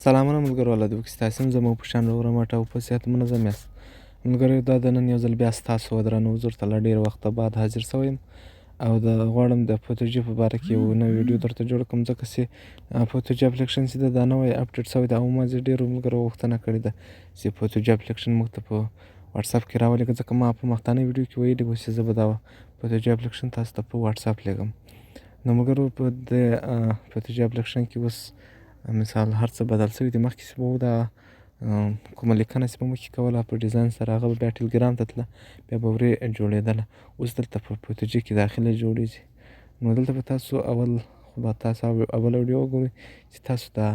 سلامونه ملګرو، الله دې وکړي ستاسې هم زموږ په شان روغ رمټ او په صحت منظم یاست. ملګرو، دا د نن یو ځل بیا ستاسو درنو حضور ته له ډېر وخته بعد حاضر شوی یم او غواړم د پوتوجي په باره کې یو نوی ویډیو درته جوړ کړم، ځکه چې پوتوجي اپلیکشن چې دا نوی اپډیټ شوی دی او ما چې ډېرو ملګرو غوښتنه کړې ده چې پوتوجي اپلیکشن موږ ته په واتساپ کې راولېږه، ځکه ما په مخکینۍ ویډیو کې ویلي وو چې زه به دا پوتوجي اپلیکشن تاسو ته په واتساپ لیږم. نو ملګرو، په دې پوتوجي اپلیکشن کې اوس مثال هر څه بدل شوي دي. مخکې چې به وو دا کومه لیکنه چې به موږ کوله په ډیزاین سره، هغه به بیا ټلګرام ته تله، بیا به ورې جوړېدله. اوس دلته په پوتوجي کې داخله جوړېږي. نو دلته به تاسو اوله ویډیو وګورئ چې تاسو دا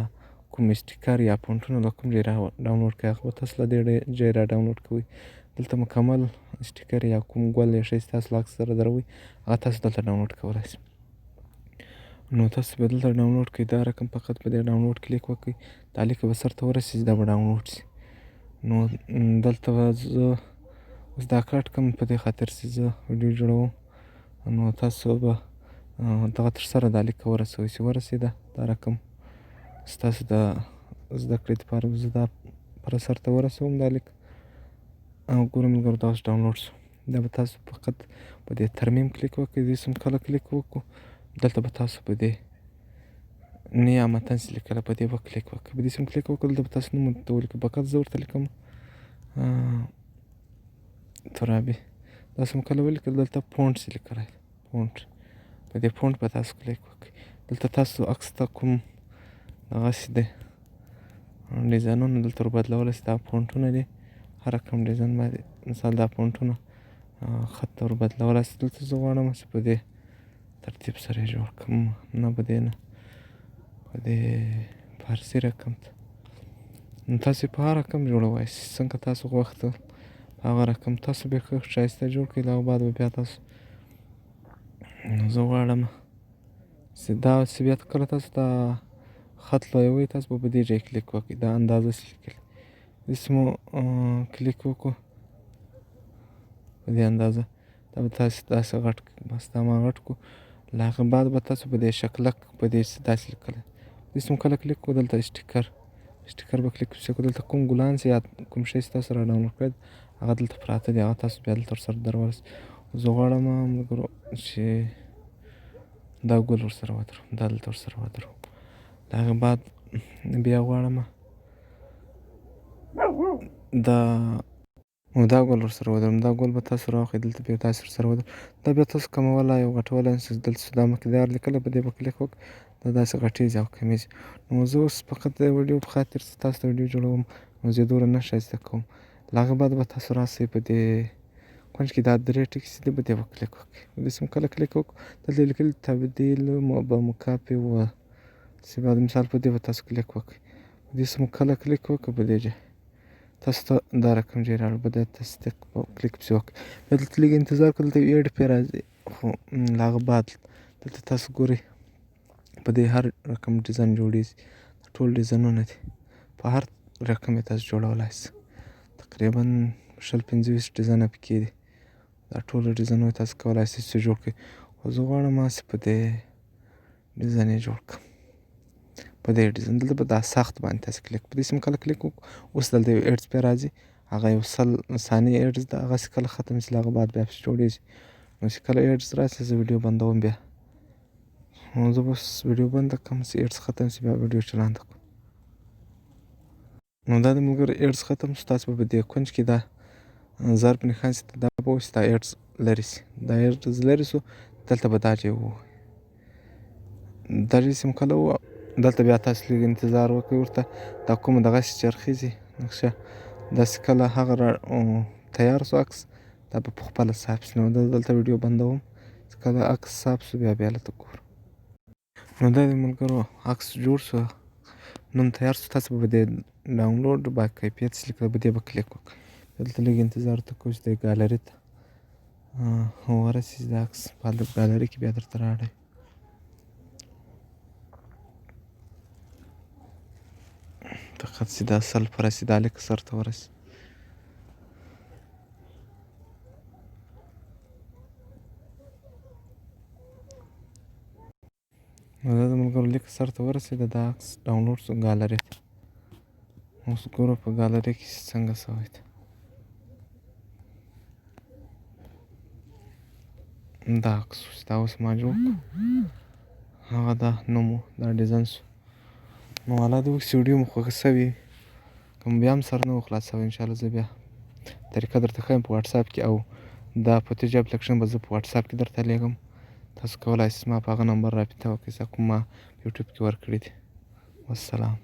کوم سټیکر یا فونټونه له کوم ځای ډاونلوډ کړئ، هغه به تاسو له دې ځای را ډاونلوډ کوئ. دلته مکمل سټیکر یا کوم ګل یا شی چې تاسو له عکس سره دروئ، هغه تاسو دلته ډاونلوډ کولی شئ. نو تاسو به دلته ډاونلوډ کړئ، دا رقم فقط په دې ډاونلوډ کلیک وکړئ، دا لیک به سر ته ورسېږي، دا به ډاونلوډ شي. نو دلته به زه اوس دا کټ کوم په دې خاطر چې زه ویډیو جوړوم. نو تاسو به دغه تر سره دا لیک ورسوئ، چې ورسېده دا رقم ستاسو د زده کړې دپاره زه دا پر سر ته ورسوم دا لیک او ګورئ ملګرو، دا اوس ډاونلوډ شو. دا به تاسو فقط په دې ترمیم کلیک وکړئ. دې سم کله کلیک وکړو، دلته به تاسو په دې نیا متن چې لیکله په دې به کلیک وکړئ. په دې سم کلیک وکړو، دلته به تاسو نوم ورته ولیکئ. فقط زه ورته لیکم ترابي. دا سم کله ولیکل، دلته فونټ چې لیکلی دی، فونټ، په دې فونټ به تاسو کلیک وکړئ. دلته تاسو عکس ته کوم دغسې دی ډیزاینونه دلته ور بدلولی شئ. دا فونټونه دي، هر رقم ډیزاین باندې مثال دا فونټونه خط ته ور بدلولی شئ. دلته زه غواړم چې په دې ترتیب سره یې جوړ کړم، نه په دې نه، په دې فارسي رقم ته. نو تاسو یې په هر رقم جوړولی شئ، څنګه تاسو غوښتل په هغه رقم تاسو بیا ښه ښایسته جوړ کړئ. له هغه بعد به بیا تاسو زه غواړم چې دا چې بیا کله تاسو دا خط لویوئ، تاسو به په دې ځای کلیک وکړئ، دا اندازه چې لیکلې داسې مو کلیک وکړو په دې اندازه، دا به تاسو داسې غټ کړئ. بس دا ما غټ کړو. له هغه بعد به تاسو په دې شکلک په دې داسې لیکلی داسې مو کله کلیک کړو، دلته سټیکر به کلیک وکړو. دلته کوم ګلان چې یا کوم شی چې تاسو را ډاونلوډ کړی هغه دلته پراته دي، هغه تاسو بیا دلته ورسره درولئ. زه غواړم ملګرو چې دا ګل ورسره ودروم، دا دلته ورسره ودروم. له هغه بعد بیا غواړم دا ګل ورسره ودروم. دا ګل به تاسو راواخلئ، دلته بیا تاسو ورسره ودروم. دا بیا تاسو کمولی او غټولی نشئ. دلته دا مقدار لیکلی، په دې به کلیک وکړئ، دا داسې غټېږي او کمیږي. نو زه اوس فقط د ویډیو په خاطر چې تاسو ته ویډیو جوړوم، نو زه یې دومره نه ښایسته کوم. له هغه بعد به تاسو راسئ په دې کونج کې دا درې ټکي چې دي، په دې به کلیک وکړئ. په دې سم کله کلیک وکړو، دلته لیکلي تبدیل بمکافي و چې بعد مثال په دې به تاسو کلیک وکړئ. په دې سم کله کلیک وکړو، په دې ځای تاسو ته دا رقم ځای راوړي، به د تصدیق کلیک پسې وکړئ. بیا دلته لږ انتظار کړئ، دلته ایډ پرې راځي. خو له هغه بعد دلته تاسو ګورئ په دې هر رقم ډیزاین جوړېږي، ټول ډیزاینونه دي، په هر رقم یې تاسو جوړولی شئ. تقریبا 20-25 ډیزاینه پکې دي. دا ټول ډیزاینونه تاسو کولی شئ چې جوړ کړئ. خو زه غواړم چې په دې ډیزاین یې جوړ کړم، په دې ډیزاین. دلته به دا سخت باندې تاسو کلیک، په دې سم کله کلیک وکړو، اوس دلته یو ایډز پرې راځي، هغه یو 100 ثانیې ایډز ده. هغسې کله ختم شي، له هغه بعد بیا پسې جوړېږي. نو چې کله ایډز راشي، زه ویډیو بندوم بیا. نو زه به اوس ویډیو بنده کړم، چې ایډز ختم شي، بیا ویډیو چالانده کړم. نو دا د ملګرو ایډز ختم شو. تاسو به په دې کونج کې دا ضرب نښان چې دا به وشي، دا ایډز لرې شي. دا ایډز لرې شو، دلته به دا ځای ووهئ. دا ځای چې مو کله ووهه، دلته بیا تاسو لږ انتظار وکړئ. ورته دا کومه دغسې چرخیږي نقشه، داسې کله هغه تیار شو عکس، دا به په خپله صاف شي. نو دلته ویډیو بندوم، چې کله عکس صاف شو، بیا هلته ګورو. نو دا د ملګرو عکس جوړ شو، نوم تیار شو. تاسو به په دې ډاونلوډ با کیفیت چې لیکلی، په دې به کلیک وکړئ. دلته لږ انتظار ورته کوئ چې د ګالري ته ورسېږي دا عکس، په ګالري کې بیا درته رااړوي. فقط چې دا اصل په رسي، دا لیک سر ته ورسي. نو دا د ملګرو لیک سر ته ورسېده، دا عکس ډاونلوډ شو ګالري ته. اوس ګورو په ګالري کې څنګه سوی ده. دا عکس اوس دا اوس ما جوړ کړو، هغه دا نوم و، دا ډیزاین شو. نو الله دې وکړي چې ویډیو مو خوښه سوې وي، که مو بیا هم سر نه و خلاصوی انشاءالله زه بیا طریقه درته ښیم په وټساپ کې، او دا فوتیج اپلیکیشن به زه په وټساپ کې درته لیږم. تاسو کولی شئ زما په هغه نمبر رابطه وکړئ چې کوم ما په یوټیوب کې ورکړي دي. والسلام.